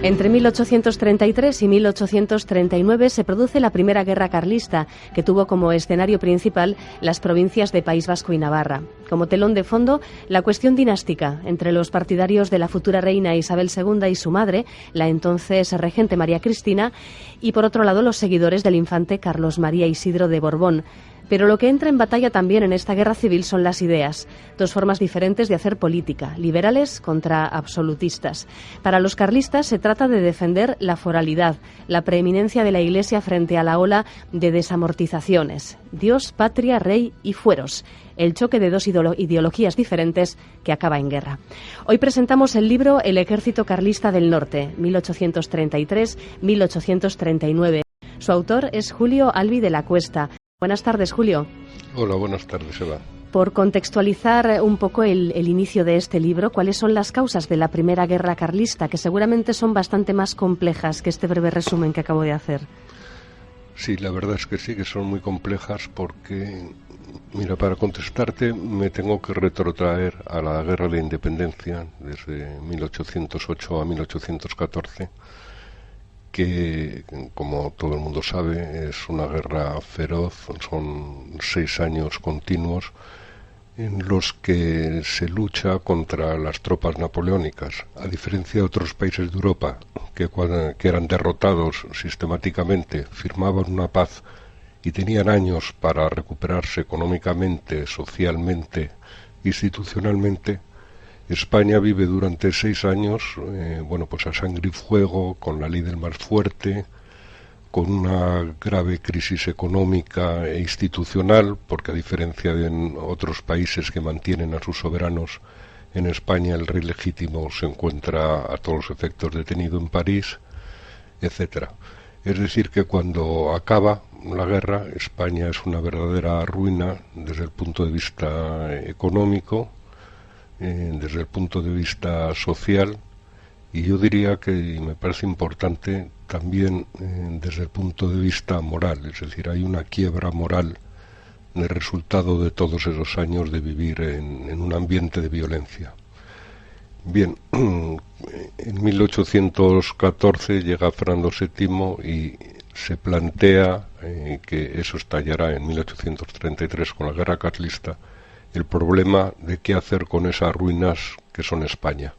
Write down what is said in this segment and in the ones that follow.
Entre 1833 y 1839 se produce la primera guerra carlista, que tuvo como escenario principal las provincias de País Vasco y Navarra. Como telón de fondo, la cuestión dinástica entre los partidarios de la futura reina Isabel II y su madre, la entonces regente María Cristina, y por otro lado los seguidores del infante Carlos María Isidro de Borbón. Pero lo que entra en batalla también en esta guerra civil son las ideas, dos formas diferentes de hacer política, liberales contra absolutistas. Para los carlistas se trata de defender la foralidad, la preeminencia de la Iglesia frente a la ola de desamortizaciones. Dios, patria, rey y fueros. El choque de dos ideologías diferentes que acaba en guerra. Hoy presentamos el libro El ejército carlista del norte, 1833-1839. Su autor es Julio Albi de la Cuesta. Buenas tardes, Julio. Hola, buenas tardes, Eva. Por contextualizar un poco el inicio de este libro, ¿cuáles son las causas de la Primera Guerra Carlista, que seguramente son bastante más complejas que este breve resumen que acabo de hacer? Sí, la verdad es que sí, que son muy complejas porque, mira, para contestarte me tengo que retrotraer a la Guerra de Independencia desde 1808 a 1814, que, como todo el mundo sabe, es una guerra feroz. Son 6 años continuos en los que se lucha contra las tropas napoleónicas. A diferencia de otros países de Europa que eran derrotados sistemáticamente, firmaban una paz y tenían años para recuperarse económicamente, socialmente, institucionalmente, España vive durante 6 años, pues a sangre y fuego, con la ley del más fuerte, con una grave crisis económica e institucional, porque a diferencia de otros países que mantienen a sus soberanos, en España el rey legítimo se encuentra a todos los efectos detenido en París, etcétera. Es decir, que cuando acaba la guerra, España es una verdadera ruina desde el punto de vista económico, desde el punto de vista social, y yo diría que, y me parece importante, también desde el punto de vista moral. Es decir, hay una quiebra moral del resultado de todos esos años de vivir en un ambiente de violencia. Bien, en 1814 llega Fernando VII y se plantea que eso estallará en 1833 con la guerra carlista, el problema de qué hacer con esas ruinas que son España.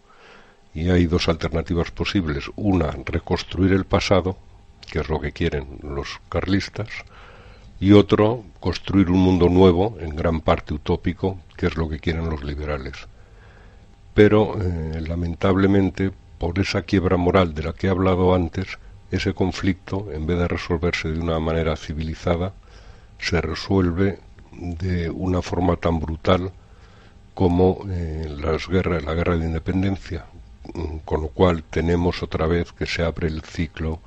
Y hay dos alternativas posibles. Una, reconstruir el pasado, que es lo que quieren los carlistas, y otro, construir un mundo nuevo, en gran parte utópico, que es lo que quieren los liberales. Pero, lamentablemente, por esa quiebra moral de la que he hablado antes, ese conflicto, en vez de resolverse de una manera civilizada, se resuelve de una forma tan brutal como la guerra de independencia, con lo cual tenemos otra vez que se abre el ciclo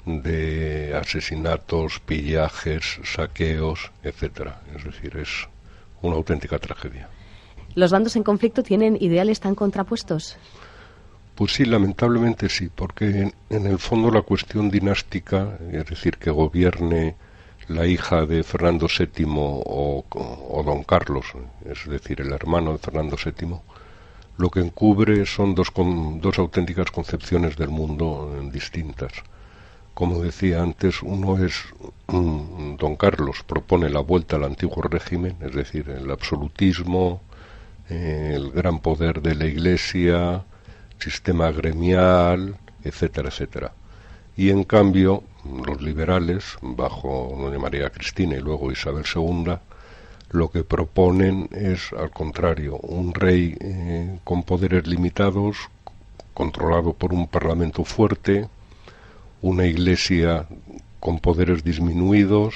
de asesinatos, pillajes, saqueos, etcétera. Es decir, es una auténtica tragedia. ¿Los bandos en conflicto tienen ideales tan contrapuestos? Pues sí, lamentablemente sí, porque en el fondo la cuestión dinástica, es decir, que gobierne la hija de Fernando VII o don Carlos, es decir, el hermano de Fernando VII, lo que encubre son dos auténticas concepciones del mundo distintas. Como decía antes, uno es don Carlos propone la vuelta al antiguo régimen, es decir, el absolutismo, el gran poder de la Iglesia, sistema gremial, etcétera, etcétera. Y en cambio, los liberales, bajo doña María Cristina y luego Isabel II, lo que proponen es, al contrario, un rey con poderes limitados, controlado por un parlamento fuerte, una iglesia con poderes disminuidos,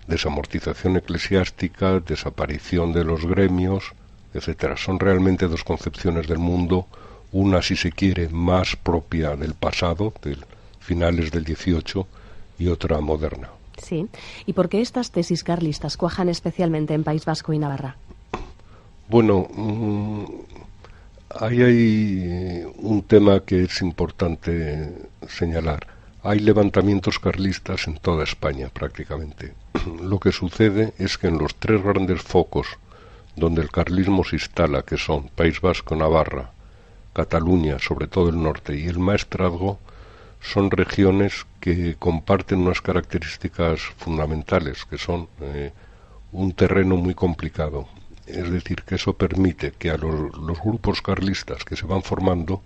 desamortización eclesiástica, desaparición de los gremios, etcétera. Son realmente dos concepciones del mundo, una, si se quiere, más propia del pasado, de finales del XVIII, y otra moderna. Sí. ¿Y por qué estas tesis carlistas cuajan especialmente en País Vasco y Navarra? Bueno, ahí hay un tema que es importante señalar. Hay levantamientos carlistas en toda España, prácticamente. Lo que sucede es que en los 3 grandes focos donde el carlismo se instala, que son País Vasco, Navarra Cataluña, sobre todo el norte, y el Maestrazgo son regiones que comparten unas características fundamentales, que son un terreno muy complicado. Es decir, que eso permite que a los grupos carlistas que se van formando,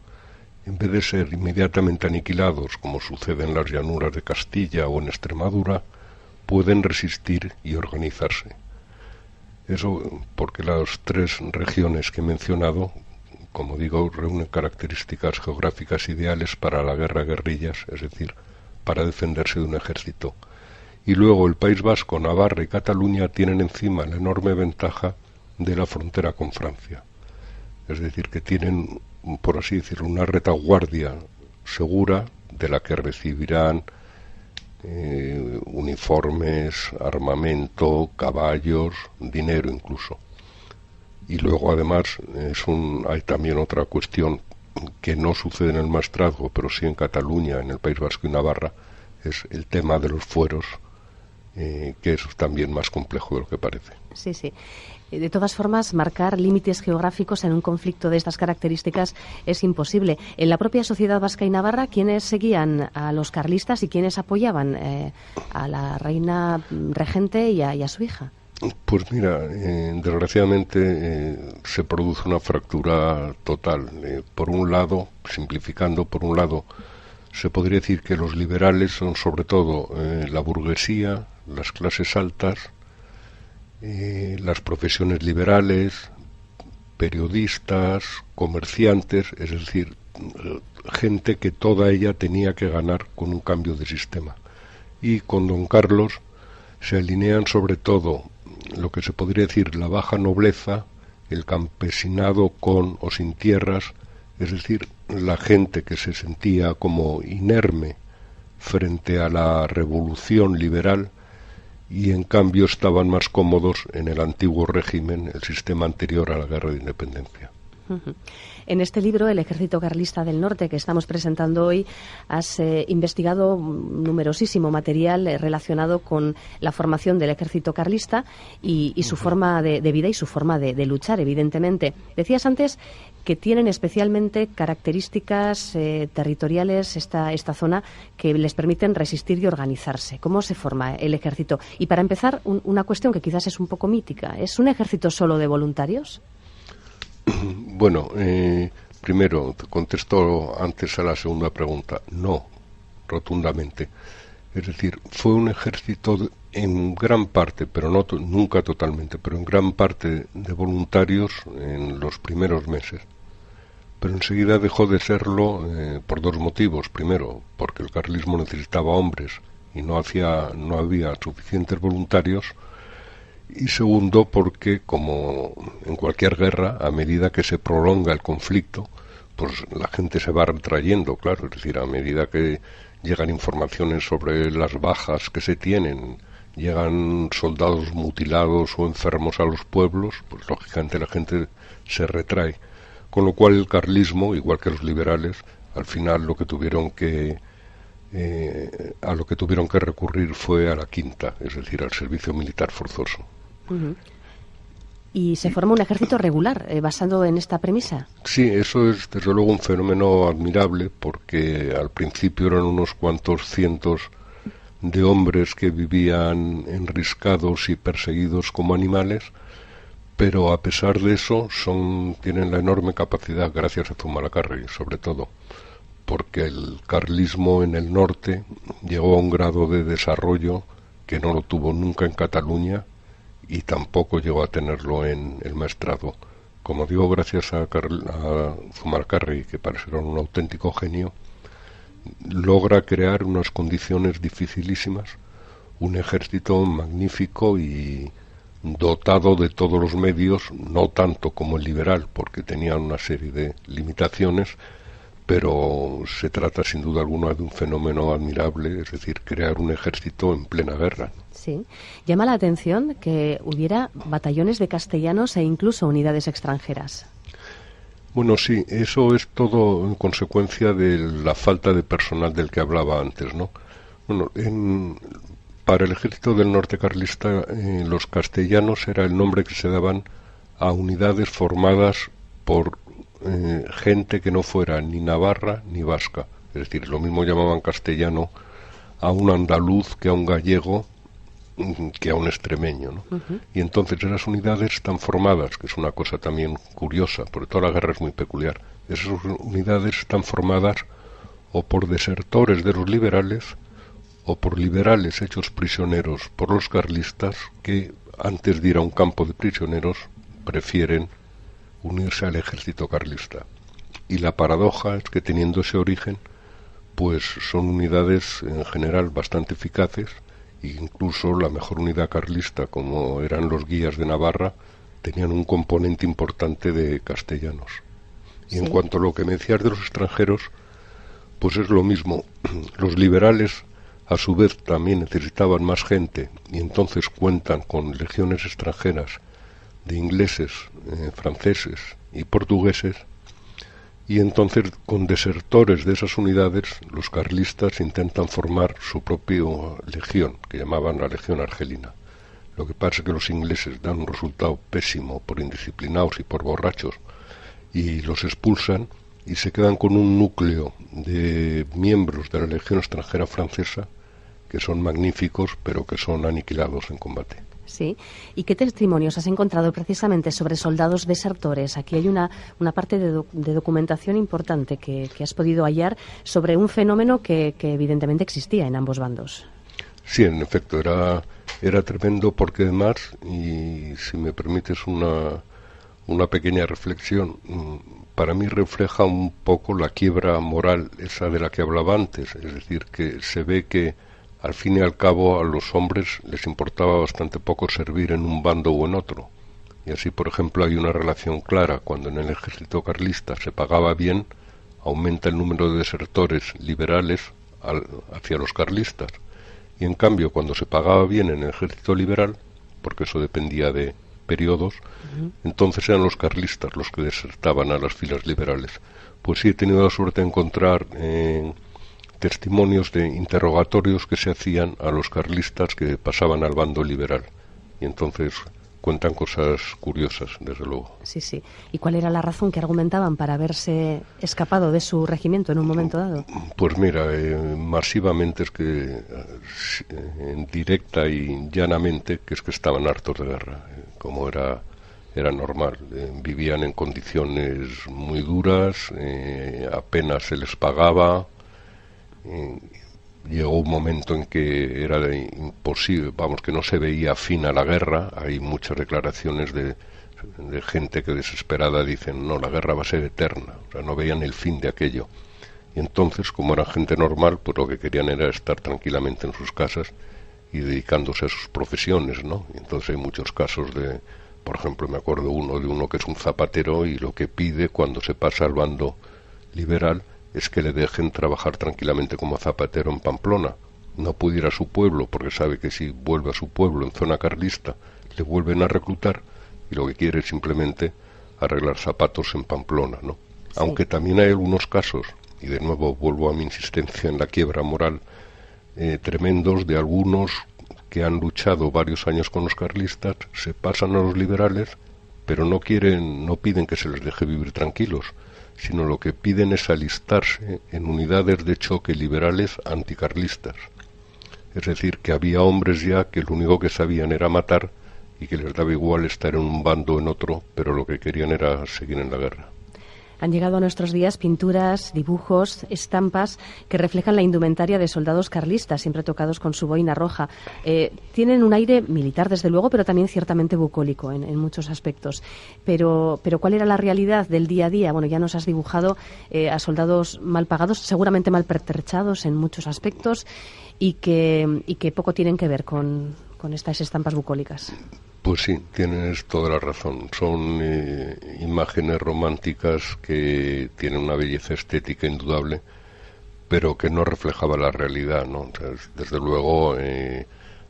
en vez de ser inmediatamente aniquilados, como sucede en las llanuras de Castilla o en Extremadura, pueden resistir y organizarse. Eso porque las tres regiones que he mencionado, como digo, reúnen características geográficas ideales para la guerra-guerrillas, es decir, para defenderse de un ejército. Y luego el País Vasco, Navarra y Cataluña tienen encima la enorme ventaja de la frontera con Francia. Es decir, que tienen, por así decirlo, una retaguardia segura de la que recibirán uniformes, armamento, caballos, dinero incluso. Y luego además hay también otra cuestión que no sucede en el Maestrazgo, pero sí en Cataluña, en el País Vasco y Navarra, es el tema de los fueros, que es también más complejo de lo que parece. Sí, sí. De todas formas, marcar límites geográficos en un conflicto de estas características es imposible. En la propia sociedad vasca y navarra, ¿quiénes seguían a los carlistas y quiénes apoyaban a la reina regente y a su hija? Pues mira, desgraciadamente se produce una fractura total. Por un lado, simplificando, por un lado, se podría decir que los liberales son sobre todo la burguesía, las clases altas, las profesiones liberales, periodistas, comerciantes, es decir, gente que toda ella tenía que ganar con un cambio de sistema. Y con don Carlos se alinean sobre todo lo que se podría decir la baja nobleza, el campesinado con o sin tierras, es decir, la gente que se sentía como inerme frente a la revolución liberal, y en cambio estaban más cómodos en el antiguo régimen, el sistema anterior a la guerra de independencia. En este libro, El Ejército Carlista del Norte, que estamos presentando hoy, has investigado numerosísimo material relacionado con la formación del Ejército Carlista y su forma de vida y su forma de luchar, evidentemente. Decías antes que tienen especialmente características territoriales esta zona que les permiten resistir y organizarse. ¿Cómo se forma el ejército? Y para empezar, una cuestión que quizás es un poco mítica. ¿Es un ejército solo de voluntarios? Bueno, primero, te contesto antes a la segunda pregunta. No, rotundamente. Es decir, fue un ejército en gran parte, pero no nunca totalmente, pero en gran parte de voluntarios en los primeros meses. Pero enseguida dejó de serlo por dos motivos. Primero, porque el carlismo necesitaba hombres y no había suficientes voluntarios. Y segundo, porque como en cualquier guerra, a medida que se prolonga el conflicto, pues la gente se va retrayendo, claro, es decir, a medida que llegan informaciones sobre las bajas que se tienen, llegan soldados mutilados o enfermos a los pueblos, pues lógicamente la gente se retrae. Con lo cual el carlismo, igual que los liberales, al final a lo que tuvieron que recurrir fue a la quinta, es decir, al servicio militar forzoso. ¿Y se forma un ejército regular basado en esta premisa? Sí, eso es desde luego un fenómeno admirable, porque al principio eran unos cuantos cientos de hombres que vivían enriscados y perseguidos como animales, pero a pesar de eso tienen la enorme capacidad, gracias a Zumalacárregui sobre todo, porque el carlismo en el norte llegó a un grado de desarrollo que no lo tuvo nunca en Cataluña y tampoco llegó a tenerlo en el Maestrazgo. Como digo, gracias a Zumalacárregui, que parece un auténtico genio, logra crear unas condiciones dificilísimas, un ejército magnífico y dotado de todos los medios, no tanto como el liberal, porque tenía una serie de limitaciones, pero se trata sin duda alguna de un fenómeno admirable, es decir, crear un ejército en plena guerra. Sí. Llama la atención que hubiera batallones de castellanos e incluso unidades extranjeras. Bueno, sí, eso es todo en consecuencia de la falta de personal del que hablaba antes, ¿no? Bueno, para el ejército del norte carlista, los castellanos era el nombre que se daban a unidades formadas por gente que no fuera ni navarra ni vasca. Es decir, lo mismo llamaban castellano a un andaluz que a un gallego, que a un extremeño, ¿no? Y entonces esas unidades están formadas, que es una cosa también curiosa, porque toda la guerra es muy peculiar, esas unidades están formadas o por desertores de los liberales o por liberales hechos prisioneros por los carlistas que antes de ir a un campo de prisioneros prefieren unirse al ejército carlista. Y la paradoja es que teniendo ese origen, pues son unidades en general bastante eficaces. Incluso la mejor unidad carlista, como eran los guías de Navarra, tenían un componente importante de castellanos. Y en cuanto a lo que me decías de los extranjeros, pues es lo mismo. Los liberales, a su vez, también necesitaban más gente, y entonces cuentan con legiones extranjeras de ingleses, franceses y portugueses, y entonces con desertores de esas unidades los carlistas intentan formar su propia legión, que llamaban la Legión Argelina. Lo que pasa es que los ingleses dan un resultado pésimo por indisciplinados y por borrachos y los expulsan y se quedan con un núcleo de miembros de la Legión extranjera francesa que son magníficos pero que son aniquilados en combate. Sí. ¿Y qué testimonios has encontrado precisamente sobre soldados desertores? Aquí hay una parte de documentación importante que has podido hallar sobre un fenómeno que evidentemente existía en ambos bandos. Sí, en efecto, era tremendo porque además, y si me permites una pequeña reflexión, para mí refleja un poco la quiebra moral esa de la que hablaba antes, es decir, que se ve que al fin y al cabo a los hombres les importaba bastante poco servir en un bando o en otro. Y así, por ejemplo, hay una relación clara. Cuando en el ejército carlista se pagaba bien, aumenta el número de desertores liberales hacia los carlistas. Y en cambio, cuando se pagaba bien en el ejército liberal, porque eso dependía de periodos, entonces eran los carlistas los que desertaban a las filas liberales. Pues sí, he tenido la suerte de encontrar testimonios de interrogatorios que se hacían a los carlistas que pasaban al bando liberal. Y entonces cuentan cosas curiosas, desde luego. Sí, sí. ¿Y cuál era la razón que argumentaban para haberse escapado de su regimiento en un momento dado? Pues mira, masivamente es que, directa y llanamente, que es que estaban hartos de guerra, como era normal. Vivían en condiciones muy duras, apenas se les pagaba. Llegó un momento en que era imposible, que no se veía fin a la guerra. Hay muchas declaraciones de gente que desesperada dicen, no, la guerra va a ser eterna, o sea, no veían el fin de aquello. Y entonces, como era gente normal, pues lo que querían era estar tranquilamente en sus casas y dedicándose a sus profesiones, ¿no? Y entonces hay muchos casos de, por ejemplo, me acuerdo de uno que es un zapatero y lo que pide cuando se pasa al bando liberal es que le dejen trabajar tranquilamente como zapatero en Pamplona. No puede ir a su pueblo porque sabe que si vuelve a su pueblo en zona carlista le vuelven a reclutar, y lo que quiere es simplemente arreglar zapatos en Pamplona, ¿no? Sí. Aunque también hay algunos casos, y de nuevo vuelvo a mi insistencia en la quiebra moral, tremendos de algunos que han luchado varios años con los carlistas, se pasan a los liberales, pero no piden que se les deje vivir tranquilos, sino lo que piden es alistarse en unidades de choque liberales anticarlistas. Es decir, que había hombres ya que lo único que sabían era matar y que les daba igual estar en un bando o en otro, pero lo que querían era seguir en la guerra. Han llegado a nuestros días pinturas, dibujos, estampas que reflejan la indumentaria de soldados carlistas, siempre tocados con su boina roja. Tienen un aire militar, desde luego, pero también ciertamente bucólico en muchos aspectos. Pero ¿cuál era la realidad del día a día? Bueno, ya nos has dibujado a soldados mal pagados, seguramente mal pertrechados en muchos aspectos y que poco tienen que ver con estas estampas bucólicas. Pues sí, tienes toda la razón. Son imágenes románticas que tienen una belleza estética indudable, pero que no reflejaba la realidad, ¿no? O sea, desde luego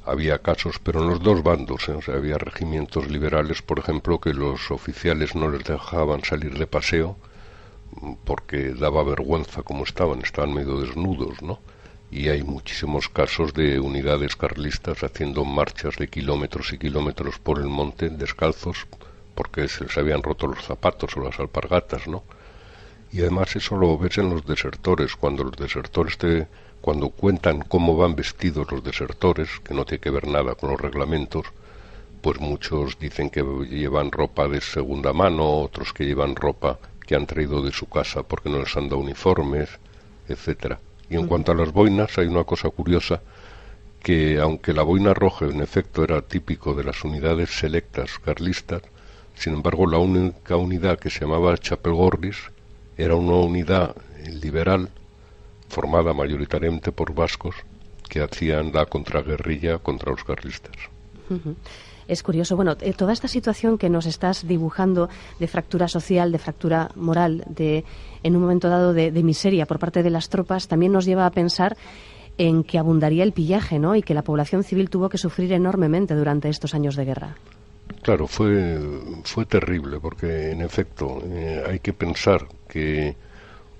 había casos, pero en los dos bandos, o sea, había regimientos liberales, por ejemplo, que los oficiales no les dejaban salir de paseo porque daba vergüenza como estaban medio desnudos, ¿no? Y hay muchísimos casos de unidades carlistas haciendo marchas de kilómetros y kilómetros por el monte descalzos porque se les habían roto los zapatos o las alpargatas, ¿no? Y además eso lo ves en los desertores, cuando cuentan cómo van vestidos los desertores, que no tiene que ver nada con los reglamentos, pues muchos dicen que llevan ropa de segunda mano, otros que llevan ropa que han traído de su casa porque no les han dado uniformes, etcétera. Y en cuanto a las boinas, hay una cosa curiosa, que aunque la boina roja en efecto era típico de las unidades selectas carlistas, sin embargo la única unidad que se llamaba Chapelgorris era una unidad liberal formada mayoritariamente por vascos que hacían la contraguerrilla contra los carlistas. Es curioso, bueno, toda esta situación que nos estás dibujando de fractura social, de fractura moral, en un momento dado de miseria por parte de las tropas, también nos lleva a pensar en que abundaría el pillaje, ¿no? Y que la población civil tuvo que sufrir enormemente durante estos años de guerra. Claro, fue terrible, porque en efecto hay que pensar que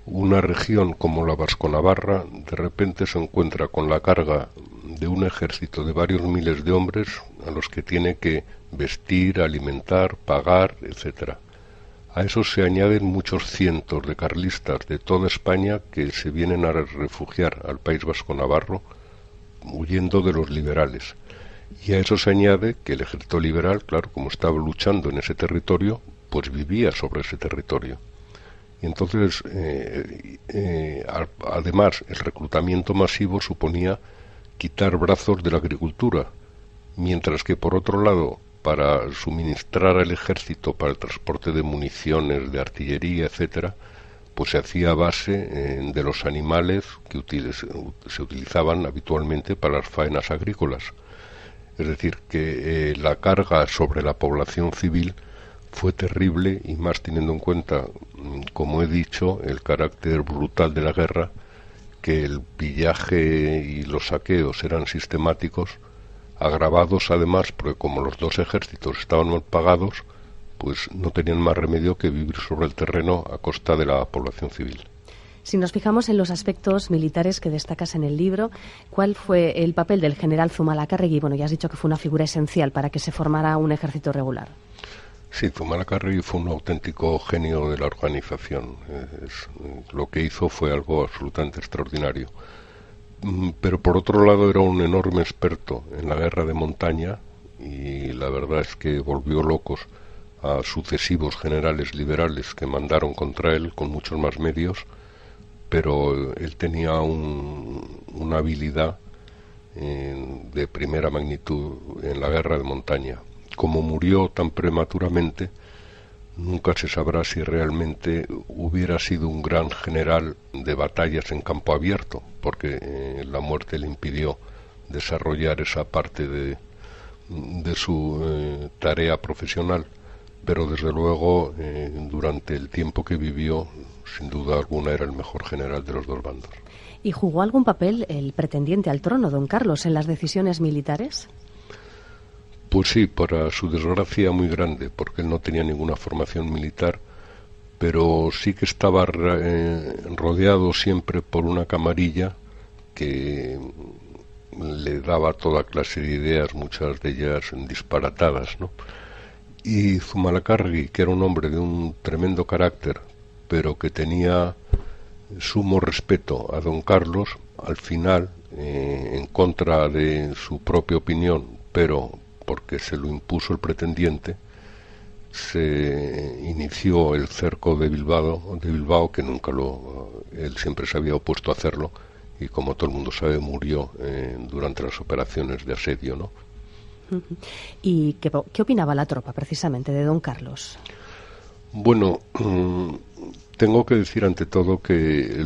una región como la Vasconavarra de repente se encuentra con la carga de un ejército de varios miles de hombres a los que tiene que vestir, alimentar, pagar, etcétera. A eso se añaden muchos cientos de carlistas de toda España que se vienen a refugiar al País Vasco Navarro huyendo de los liberales. Y a eso se añade que el ejército liberal, claro, como estaba luchando en ese territorio, pues vivía sobre ese territorio. Y entonces, además, el reclutamiento masivo suponía quitar brazos de la agricultura, mientras que, por otro lado, para suministrar al ejército para el transporte de municiones, de artillería, etcétera, pues se hacía a base de los animales que se utilizaban habitualmente para las faenas agrícolas. Es decir, que la carga sobre la población civil fue terrible, y más teniendo en cuenta, como he dicho, el carácter brutal de la guerra, que el pillaje y los saqueos eran sistemáticos, agravados además porque como los dos ejércitos estaban mal pagados, pues no tenían más remedio que vivir sobre el terreno a costa de la población civil. Si nos fijamos en los aspectos militares que destacas en el libro, ¿cuál fue el papel del general Zumalacárregui? Bueno, ya has dicho que fue una figura esencial para que se formara un ejército regular. Sí, Zumalacárregui fue un auténtico genio de la organización. Lo que hizo fue algo absolutamente extraordinario. Pero por otro lado era un enorme experto en la guerra de montaña, y la verdad es que volvió locos a sucesivos generales liberales que mandaron contra él con muchos más medios, pero él tenía una habilidad de primera magnitud en la guerra de montaña. Como murió tan prematuramente, nunca se sabrá si realmente hubiera sido un gran general de batallas en campo abierto, porque la muerte le impidió desarrollar esa parte de su tarea profesional, pero desde luego durante el tiempo que vivió, sin duda alguna era el mejor general de los dos bandos. ¿Y jugó algún papel el pretendiente al trono, don Carlos, en las decisiones militares? Pues sí, para su desgracia muy grande, porque él no tenía ninguna formación militar, pero sí que estaba rodeado siempre por una camarilla que le daba toda clase de ideas, muchas de ellas disparatadas, ¿no? Y Zumalacárregui, que era un hombre de un tremendo carácter, pero que tenía sumo respeto a don Carlos, al final, en contra de su propia opinión, pero porque se lo impuso el pretendiente, se inició el cerco de Bilbao, que nunca él siempre se había opuesto a hacerlo, y como todo el mundo sabe, murió durante las operaciones de asedio, ¿no? ¿Y qué opinaba la tropa precisamente de don Carlos? Bueno, tengo que decir ante todo que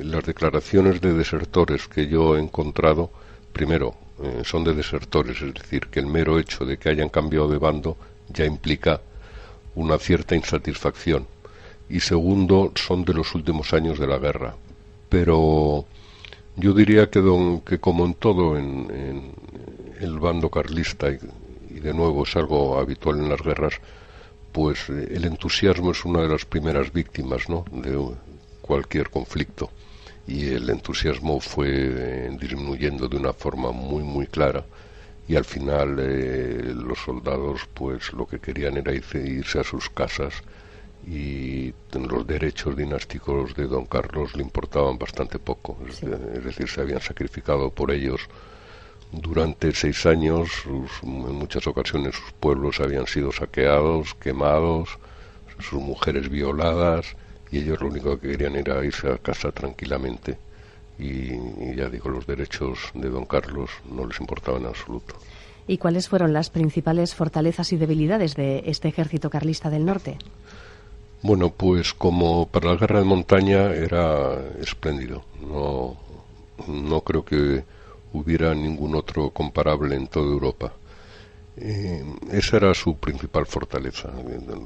las declaraciones de desertores que yo he encontrado, primero, son de desertores, es decir, que el mero hecho de que hayan cambiado de bando ya implica una cierta insatisfacción, y segundo, son de los últimos años de la guerra. Pero yo diría que como en todo en el bando carlista, y de nuevo es algo habitual en las guerras, pues el entusiasmo es una de las primeras víctimas, ¿no?, de cualquier conflicto, y el entusiasmo fue disminuyendo de una forma muy muy clara, y al final los soldados pues lo que querían era irse a sus casas y los derechos dinásticos de don Carlos le importaban bastante poco. Sí. Es decir, se habían sacrificado por ellos durante 6 años, en muchas ocasiones sus pueblos habían sido saqueados, quemados, sus mujeres violadas, y ellos lo único que querían era irse a casa tranquilamente. Y ya digo, los derechos de don Carlos no les importaban en absoluto. ¿Y cuáles fueron las principales fortalezas y debilidades de este ejército carlista del norte? Bueno, pues como para la guerra de montaña era espléndido. No creo que hubiera ningún otro comparable en toda Europa. Esa era su principal fortaleza.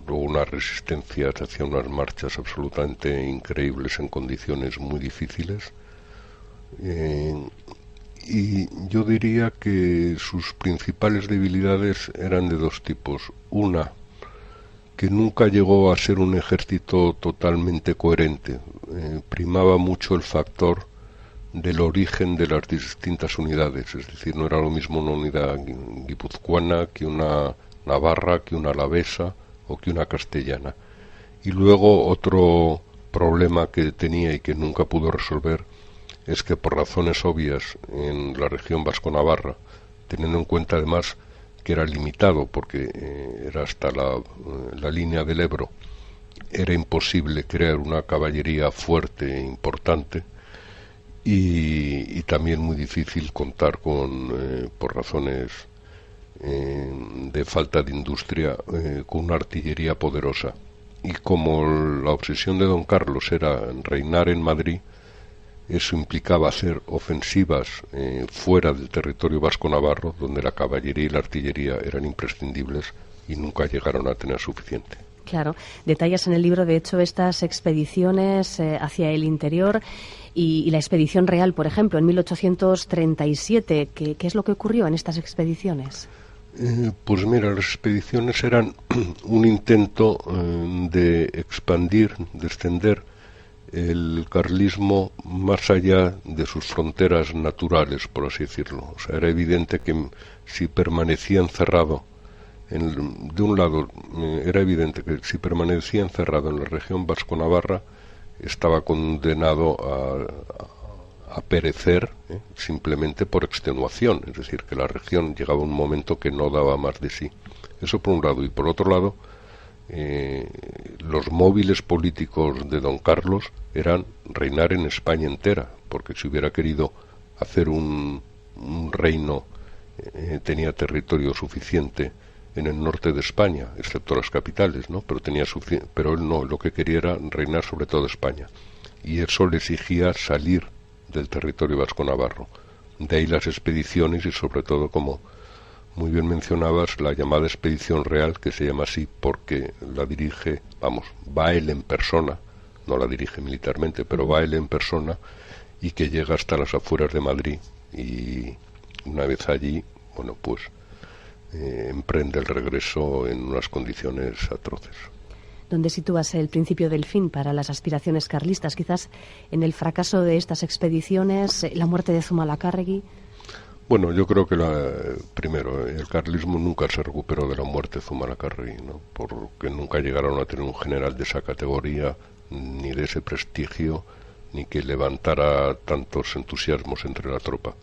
Luego una resistencia, se hacían unas marchas absolutamente increíbles en condiciones muy difíciles. Y yo diría que sus principales debilidades eran de 2 tipos. Una, que nunca llegó a ser un ejército totalmente coherente. Primaba mucho el factor del origen de las distintas unidades, es decir, no era lo mismo una unidad guipuzcoana que una navarra, que una alavesa o que una castellana. Y luego otro problema que tenía y que nunca pudo resolver es que por razones obvias en la región vasco-navarra, teniendo en cuenta además que era limitado porque era hasta la línea del Ebro, era imposible crear una caballería fuerte e importante, y también muy difícil contar con, por razones de falta de industria, con una artillería poderosa. Y como la obsesión de don Carlos era reinar en Madrid, eso implicaba hacer ofensivas fuera del territorio vasco-navarro, donde la caballería y la artillería eran imprescindibles y nunca llegaron a tener suficiente. Claro, detallas en el libro, de hecho, estas expediciones hacia el interior y la expedición real, por ejemplo, en 1837. ¿Qué es lo que ocurrió en estas expediciones? Pues mira, las expediciones eran un intento de expandir, de extender el carlismo más allá de sus fronteras naturales, por así decirlo. O sea, era evidente que si permanecía encerrado de un lado, era evidente que si permanecía encerrado en la región vasco-navarra, estaba condenado a perecer, simplemente por extenuación, es decir, que la región llegaba a un momento que no daba más de sí. Eso por un lado. Y por otro lado, los móviles políticos de don Carlos eran reinar en España entera, porque si hubiera querido hacer un reino, tenía territorio suficiente en el norte de España, excepto las capitales, ¿no? Pero él no, lo que quería era reinar sobre toda España, y eso le exigía salir del territorio vasco-navarro. De ahí las expediciones y sobre todo, como muy bien mencionabas, la llamada expedición real, que se llama así porque la dirige, va él en persona, no la dirige militarmente, pero va él en persona, y que llega hasta las afueras de Madrid, y una vez allí, bueno, pues emprende el regreso en unas condiciones atroces. ¿Dónde sitúas el principio del fin para las aspiraciones carlistas? Quizás en el fracaso de estas expediciones, la muerte de Zumalacárregui. Bueno, yo creo que primero, el carlismo nunca se recuperó de la muerte de Zumalacárregui, ¿no? Porque nunca llegaron a tener un general de esa categoría, ni de ese prestigio, ni que levantara tantos entusiasmos entre la tropa.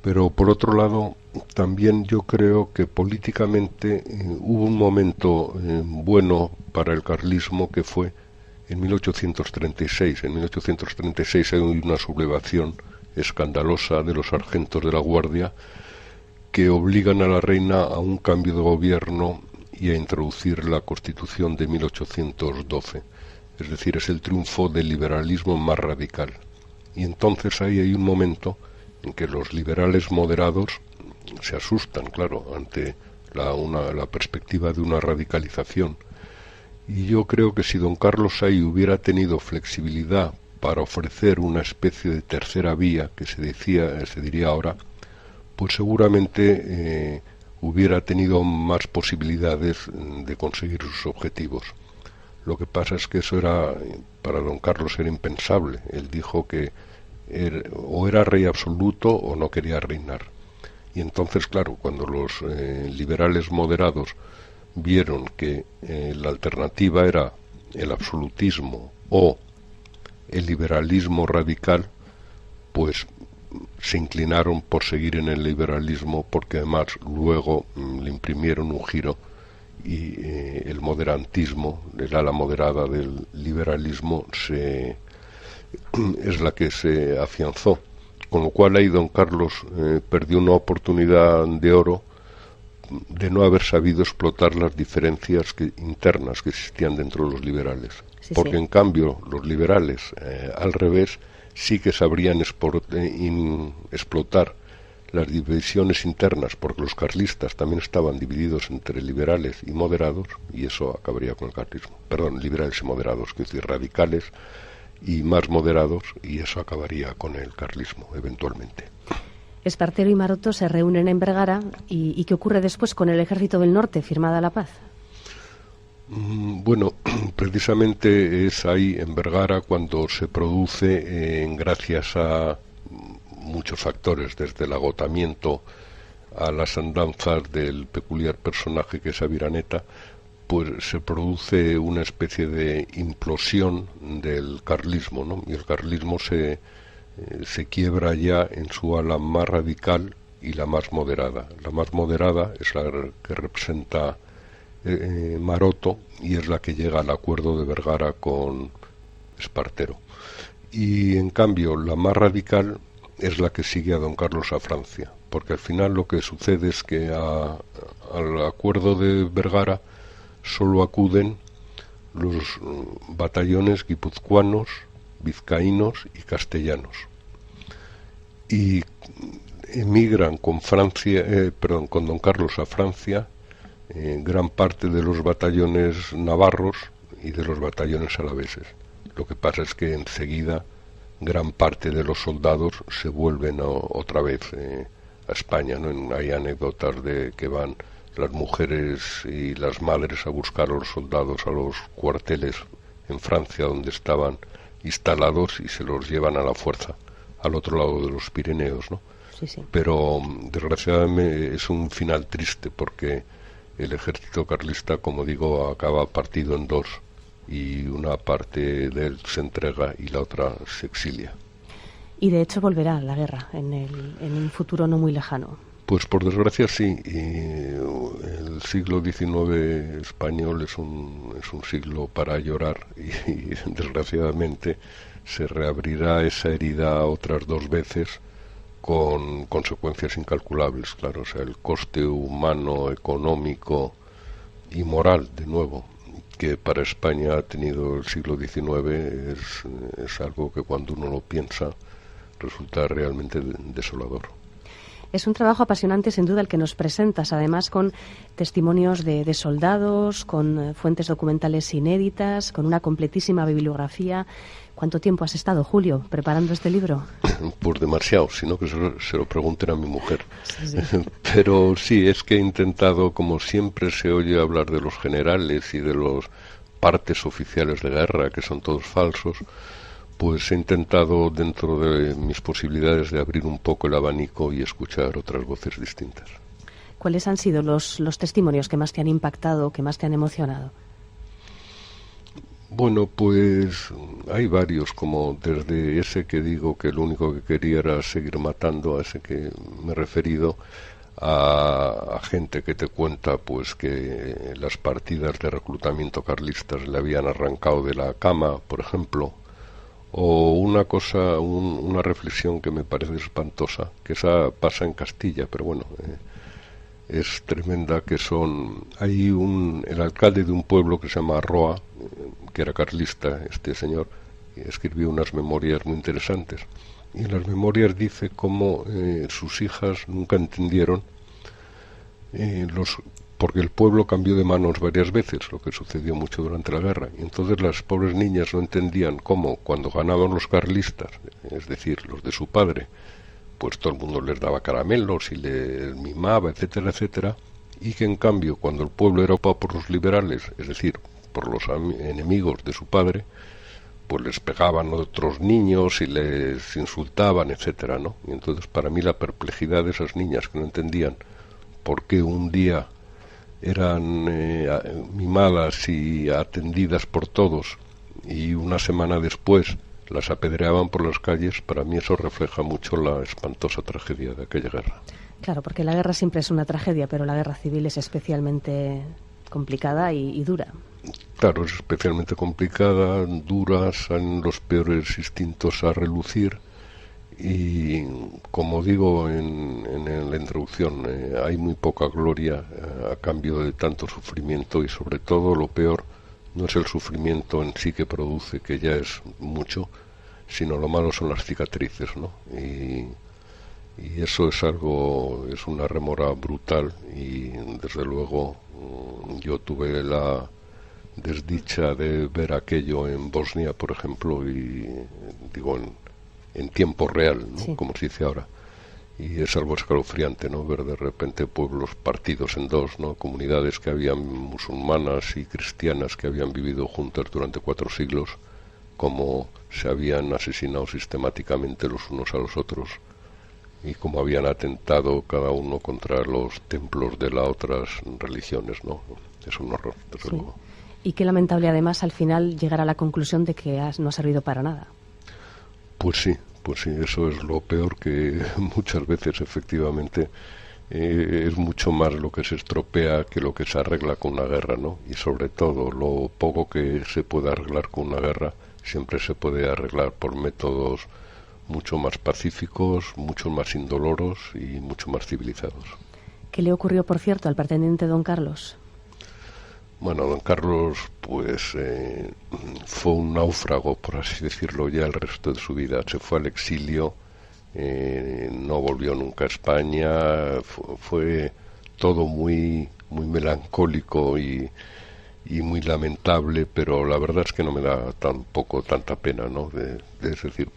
Pero por otro lado, también yo creo que políticamente hubo un momento bueno para el carlismo, que fue en 1836. En 1836 hay una sublevación escandalosa de los sargentos de la Guardia que obligan a la reina a un cambio de gobierno y a introducir la Constitución de 1812. Es decir, es el triunfo del liberalismo más radical. Y entonces ahí hay un momento en que los liberales moderados se asustan, claro, ante la perspectiva de una radicalización. Y yo creo que si don Carlos ahí hubiera tenido flexibilidad para ofrecer una especie de tercera vía, que se diría ahora, pues seguramente hubiera tenido más posibilidades de conseguir sus objetivos. Lo que pasa es que eso para don Carlos era impensable. Él dijo que o era rey absoluto o no quería reinar. Y entonces, claro, cuando los liberales moderados vieron que la alternativa era el absolutismo o el liberalismo radical, pues se inclinaron por seguir en el liberalismo, porque además luego le imprimieron un giro y el moderantismo, el ala moderada del liberalismo, es la que se afianzó. Con lo cual ahí don Carlos perdió una oportunidad de oro de no haber sabido explotar las diferencias internas que existían dentro de los liberales. Sí, porque sí. en cambio los liberales, al revés, sí que sabrían explotar las divisiones internas, porque los carlistas también estaban divididos entre liberales y moderados, y eso acabaría con el carlismo. Perdón, liberales y moderados, que es decir, radicales y más moderados, y eso acabaría con el carlismo, eventualmente. Espartero y Maroto se reúnen en Vergara, ¿y qué ocurre después con el Ejército del Norte, firmada la paz? Bueno, precisamente es ahí en Vergara cuando se produce, gracias a muchos factores, desde el agotamiento a las andanzas del peculiar personaje que es Aviraneta, pues se produce una especie de implosión del carlismo, ¿no? Y el carlismo se quiebra ya en su ala más radical y la más moderada. La más moderada es la que representa Maroto, y es la que llega al acuerdo de Vergara con Espartero. Y en cambio la más radical es la que sigue a don Carlos a Francia, porque al final lo que sucede es que al acuerdo de Vergara solo acuden los batallones guipuzcoanos, vizcaínos y castellanos, y emigran con con don Carlos a Francia gran parte de los batallones navarros y de los batallones alaveses. Lo que pasa es que enseguida gran parte de los soldados se vuelven otra vez a España, ¿no? Hay anécdotas de que van las mujeres y las madres a buscar a los soldados a los cuarteles en Francia donde estaban instalados, y se los llevan a la fuerza al otro lado de los Pirineos, ¿no? Sí, sí. Pero desgraciadamente es un final triste, porque el ejército carlista, como digo, acaba partido en dos, y una parte de él se entrega y la otra se exilia. Y de hecho volverá la guerra en un futuro no muy lejano. Pues por desgracia sí, y el siglo XIX español es un siglo para llorar, y desgraciadamente se reabrirá esa herida otras dos veces, con consecuencias incalculables, claro. O sea, el coste humano, económico y moral, de nuevo, que para España ha tenido el siglo XIX es algo que cuando uno lo piensa resulta realmente desolador. Es un trabajo apasionante, sin duda, el que nos presentas, además con testimonios de soldados, con fuentes documentales inéditas, con una completísima bibliografía. ¿Cuánto tiempo has estado, Julio, preparando este libro? Pues demasiado, sino que se lo pregunten a mi mujer. Sí, sí. Pero sí, es que he intentado, como siempre se oye hablar de los generales y de los partes oficiales de guerra, que son todos falsos, pues he intentado, dentro de mis posibilidades, de abrir un poco el abanico y escuchar otras voces distintas. ¿Cuáles han sido los testimonios que más te han impactado, que más te han emocionado? Bueno, pues hay varios, como desde ese que digo que lo único que quería era seguir matando, a ese que me he referido, a gente que te cuenta pues que las partidas de reclutamiento carlistas le habían arrancado de la cama, por ejemplo, o una reflexión que me parece espantosa, que esa pasa en Castilla, pero bueno, es tremenda, que hay el alcalde de un pueblo que se llama Roa, que era carlista, este señor, escribió unas memorias muy interesantes, y en las memorias dice cómo sus hijas nunca entendieron porque el pueblo cambió de manos varias veces, lo que sucedió mucho durante la guerra, y entonces las pobres niñas no entendían cómo cuando ganaban los carlistas, es decir, los de su padre, pues todo el mundo les daba caramelos y les mimaba, etcétera, etcétera, y que en cambio cuando el pueblo era ocupado por los liberales, es decir, por los enemigos de su padre, pues les pegaban otros niños y les insultaban, etcétera, ¿no? Y entonces para mí la perplejidad de esas niñas que no entendían por qué un día eran mimadas y atendidas por todos, y una semana después las apedreaban por las calles, para mí eso refleja mucho la espantosa tragedia de aquella guerra. Claro, porque la guerra siempre es una tragedia, pero la guerra civil es especialmente complicada y dura. Claro, es especialmente complicada, dura, salen los peores instintos a relucir y, como digo en la introducción, hay muy poca gloria a cambio de tanto sufrimiento, y sobre todo lo peor no es el sufrimiento en sí que produce, que ya es mucho, sino lo malo son las cicatrices, ¿no? Y eso es algo, es una rémora brutal, y desde luego yo tuve la desdicha de ver aquello en Bosnia, por ejemplo, y digo en tiempo real, ¿no? Sí. Como se dice ahora. Y es algo escalofriante, ¿no? Ver de repente pueblos partidos en dos, ¿no? Comunidades que habían musulmanas y cristianas que habían vivido juntas durante 4 siglos, como se habían asesinado sistemáticamente los unos a los otros, y como habían atentado cada uno contra los templos de las otras religiones, ¿no? Es un horror, desde luego. Y qué lamentable, además, al final llegar a la conclusión de que no ha servido para nada. Pues sí, eso es lo peor, que muchas veces efectivamente es mucho más lo que se estropea que lo que se arregla con una guerra, ¿no? Y sobre todo, lo poco que se puede arreglar con una guerra siempre se puede arreglar por métodos mucho más pacíficos, mucho más indoloros y mucho más civilizados. ¿Qué le ocurrió, por cierto, al pretendiente don Carlos? Bueno, don Carlos, pues fue un náufrago, por así decirlo, ya el resto de su vida. Se fue al exilio, no volvió nunca a España, fue todo muy melancólico y muy lamentable, pero la verdad es que no me da tampoco tanta pena, ¿no? Es decir,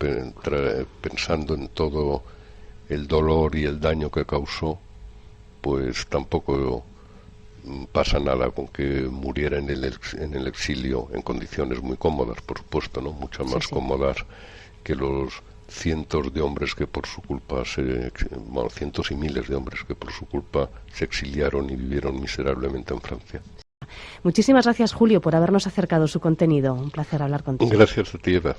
pensando en todo el dolor y el daño que causó, pues tampoco pasa nada con que muriera en el exilio en condiciones muy cómodas, por supuesto, ¿no? Mucho más cómodas que los cientos de hombres que por su culpa cientos y miles de hombres que por su culpa se exiliaron y vivieron miserablemente en Francia. Muchísimas gracias, Julio, por habernos acercado su contenido. Un placer hablar contigo. Gracias a ti, Eva.